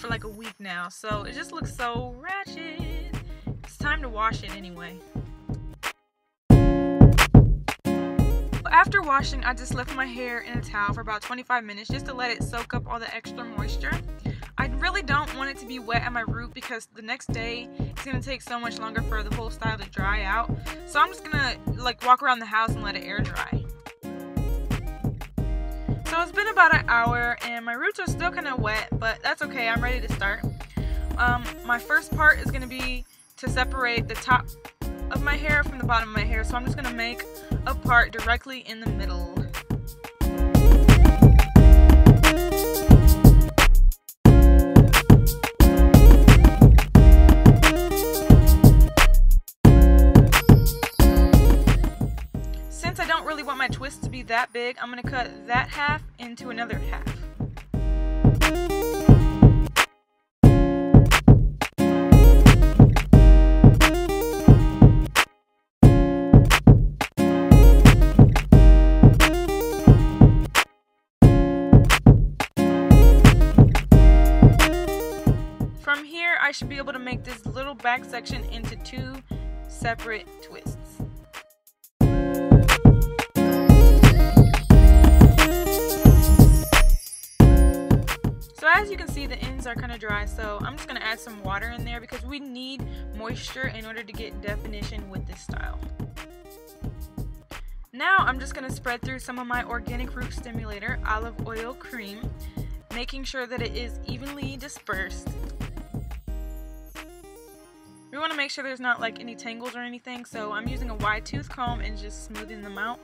for like a week now, so it just looks so ratchet. It's time to wash it anyway. After washing, I just left my hair in a towel for about 25 minutes just to let it soak up all the extra moisture. I really don't want it to be wet at my root because the next day it's going to take so much longer for the whole style to dry out. So I'm just going to like walk around the house and let it air dry. So it's been about an hour and my roots are still kind of wet, but that's okay. I'm ready to start. My first part is going to be to separate the top of my hair from the bottom of my hair. So I'm just going to make a part directly in the middle. Since I don't really want my twist to be that big, I'm going to cut that half into another half. From here, I should be able to make this little back section into two separate twists. So as you can see, the ends are kind of dry, so I'm just going to add some water in there because we need moisture in order to get definition with this style. Now I'm just going to spread through some of my organic root stimulator olive oil cream, making sure that it is evenly dispersed. We want to make sure there's not like any tangles or anything, so I'm using a wide tooth comb and just smoothing them out.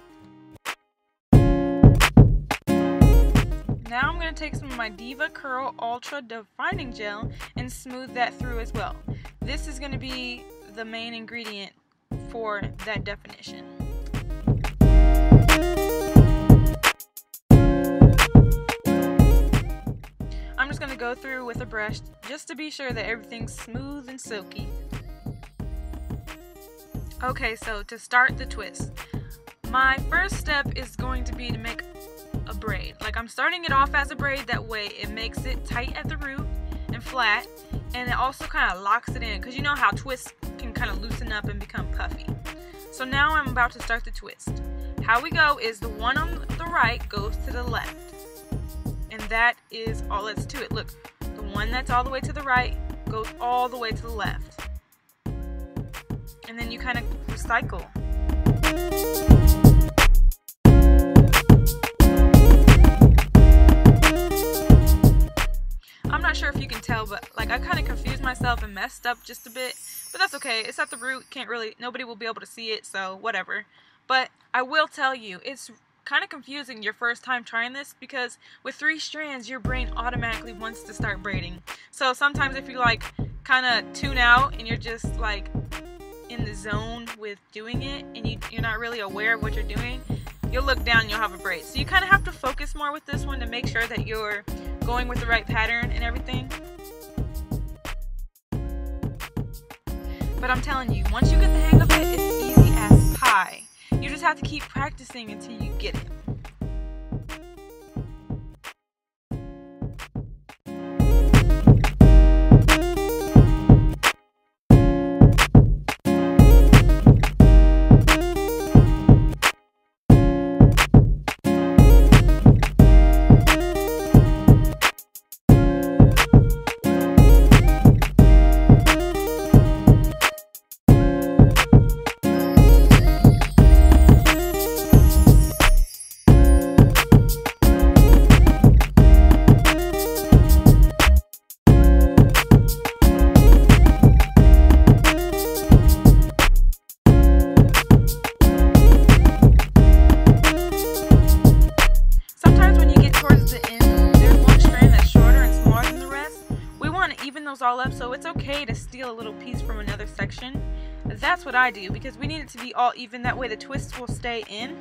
Now I'm going to take some of my Diva Curl Ultra Defining Gel and smooth that through as well. This is going to be the main ingredient for that definition. I'm just going to go through with a brush just to be sure that everything's smooth and silky. Okay, so to start the twist, my first step is going to be to make a braid. Like, I'm starting it off as a braid, that way it makes it tight at the root and flat, and it also kind of locks it in because you know how twists can kind of loosen up and become puffy. So now I'm about to start the twist. How we go is the one on the right goes to the left, and that is all that's to it. Look, the one that's all the way to the right goes all the way to the left, and then you kind of recycle. I'm not sure if you can tell, but like I kind of confused myself and messed up just a bit, but that's okay. It's at the root, nobody will be able to see it, so whatever. But I will tell you, it's kind of confusing your first time trying this because with 3 strands, your brain automatically wants to start braiding. So sometimes if you like kind of tune out and you're just like in the zone with doing it and you're not really aware of what you're doing, you'll look down and you'll have a braid. So you kind of have to focus more with this one to make sure that you're going with the right pattern and everything. But I'm telling you, once you get the hang of it, it's easy as pie. You just have to keep practicing until you get it. All up, so it's okay to steal a little piece from another section. That's what I do because we need it to be all even, that way the twists will stay in.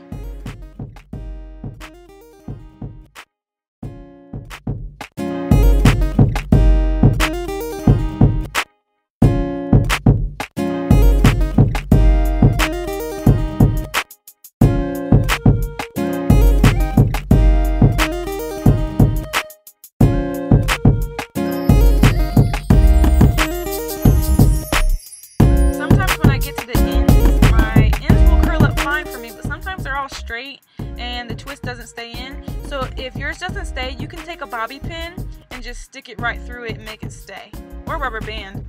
all straight and the twist doesn't stay in. So if yours doesn't stay, you can take a bobby pin and just stick it right through it and make it stay, or a rubber band.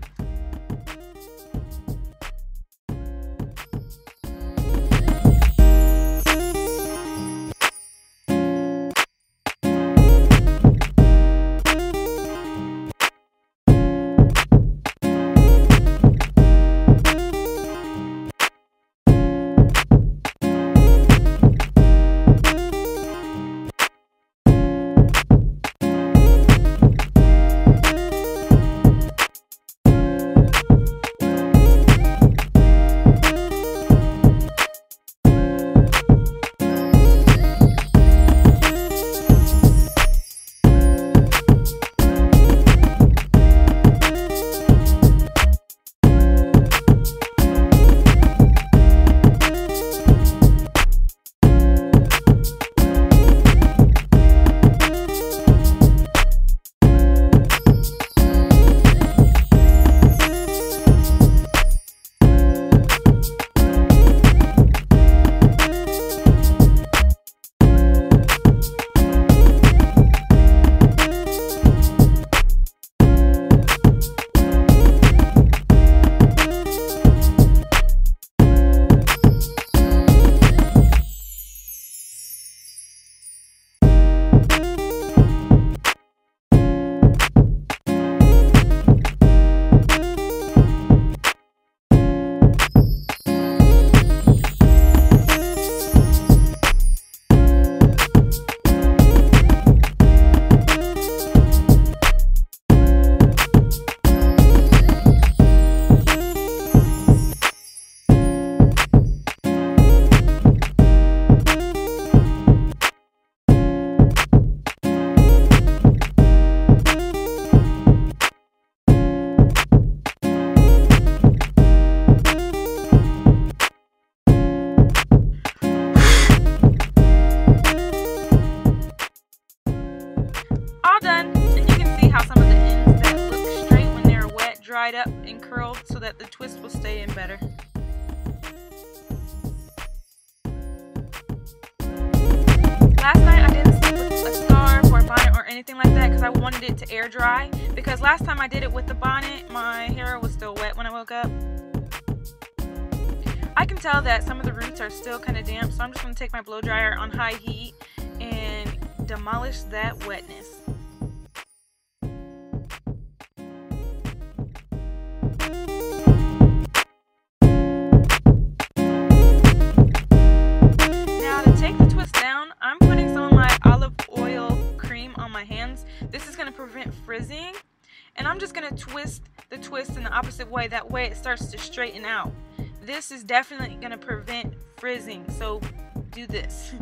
Dried up and curled so that the twist will stay in better. Last night I didn't stick with a scarf or a bonnet or anything like that because I wanted it to air dry, because last time I did it with the bonnet my hair was still wet when I woke up. I can tell that some of the roots are still kind of damp, so I'm just going to take my blow dryer on high heat and demolish that wetness. This is going to prevent frizzing, and I'm just going to twist the twist in the opposite way. That way it starts to straighten out. This is definitely going to prevent frizzing, so do this.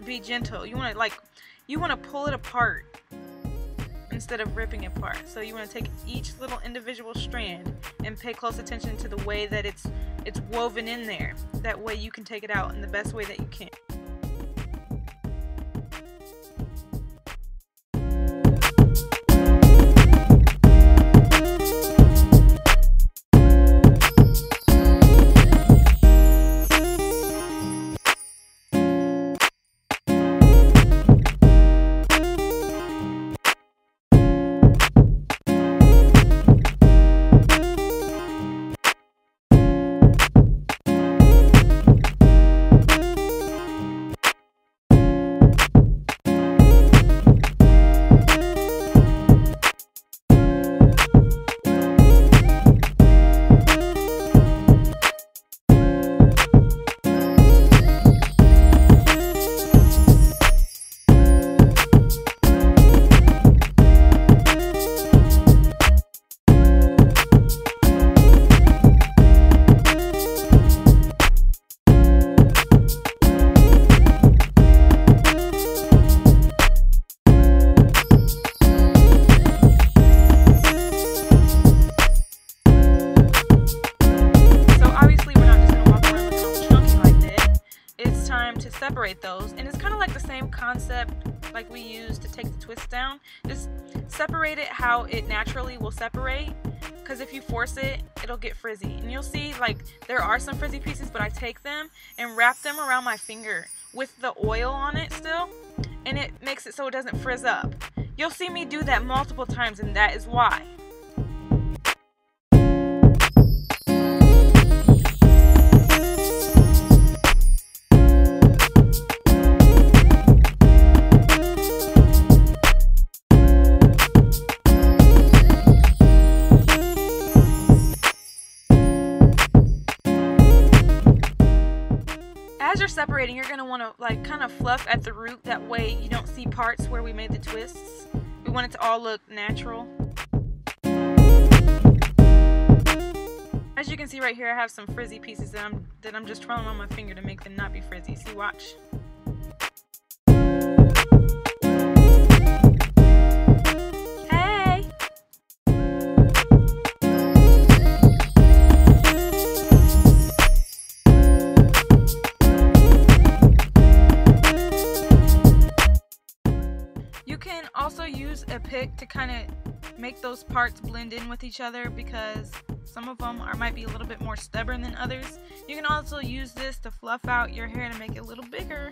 Be gentle. You want to pull it apart instead of ripping it apart. So you want to take each little individual strand and pay close attention to the way that it's woven in there. That way you can take it out in the best way that you can. Separate those, and it's kind of like the same concept like we use to take the twist down. Just separate it how it naturally will separate, because if you force it, it'll get frizzy. And you'll see like there are some frizzy pieces, but I take them and wrap them around my finger with the oil on it still, and it makes it so it doesn't frizz up. You'll see me do that multiple times, and that is why. As you're separating, you're going to want to like kind of fluff at the root, that way you don't see parts where we made the twists. We want it to all look natural. As you can see right here, I have some frizzy pieces that I'm just twirling on my finger to make them not be frizzy. See, watch. You can also use a pick to kind of make those parts blend in with each other, because some of them might be a little bit more stubborn than others. You can also use this to fluff out your hair to make it a little bigger.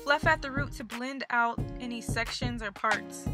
Fluff at the root to blend out any sections or parts.